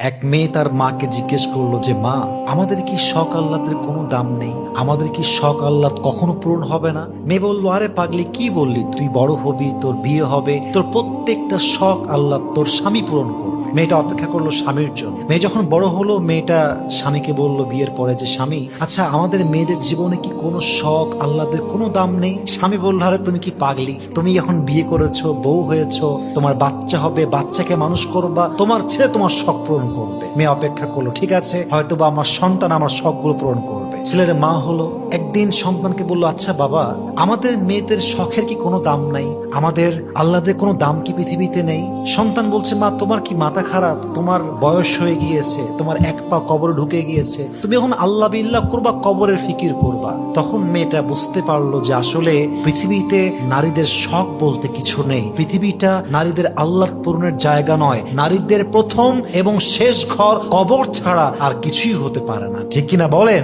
এক মেয়ে তার মাকে জিজ্ঞেস করলো যে মা, আমাদের কি শখ আহ্লাদের কোনো দাম নেই? আমাদের কি শখ আহ্লাদ কখনো পূরণ হবে না? মেয়ে বললো, আরে পাগলি, কি বললি? তুই বড় হবি, তোর বিয়ে হবে, তোর প্রত্যেকটা শখ আহ্লাদ তোর স্বামী পূরণ করবে। মেয়েটা অপেক্ষা করলো স্বামীর জন্য। মেয়ে যখন বড় হলো, মেয়েটা স্বামীকে বললো বিয়ের পরে যে স্বামী, আচ্ছা আমাদের মেয়েদের জীবনে কি কোনো শখ আহ্লাদের কোনো দাম নেই? স্বামী বললো, আরে তুমি কি পাগলি? তুমি এখন বিয়ে করেছো, বউ হয়েছো, তোমার বাচ্চা হবে, বাচ্চাকে মানুষ করবা, তোমার ছেলে তোমার শখ পূরণ করবে। মেয়ে অপেক্ষা করলো, ঠিক আছে, হয়তো বা আমার সন্তান আমার শখগুলো পূরণ করবে। ছেলের মা হলো, একদিন সন্তানকে বললো, আচ্ছা বাবা, আমাদের মেয়েদের শখের কি কোনো দাম নাই? আমাদের আহ্লাদের কোনো দাম কি পৃথিবীতে নেই? সন্তান বলছে, মা তোমার কি মাথা খারাপ? তোমার বয়স হয়ে গিয়েছে, তোমার এক পা কবরে ঢুকে গিয়েছে, তুমি এখন আল্লাহ বিল্লাহ করবা, কবরের ফিকির করবা। তখন মেয়েটা বুঝতে পারলো যে আসলে পৃথিবীতে নারীদের শখ বলতে কিছু নেই। পৃথিবীটা নারীদের আহ্লাদ পূরণের জায়গা নয়। নারীদের প্রথম এবং শেষ ঘর কবর ছাড়া আর কিছুই হতে পারে না। ঠিক কিনা বলেন?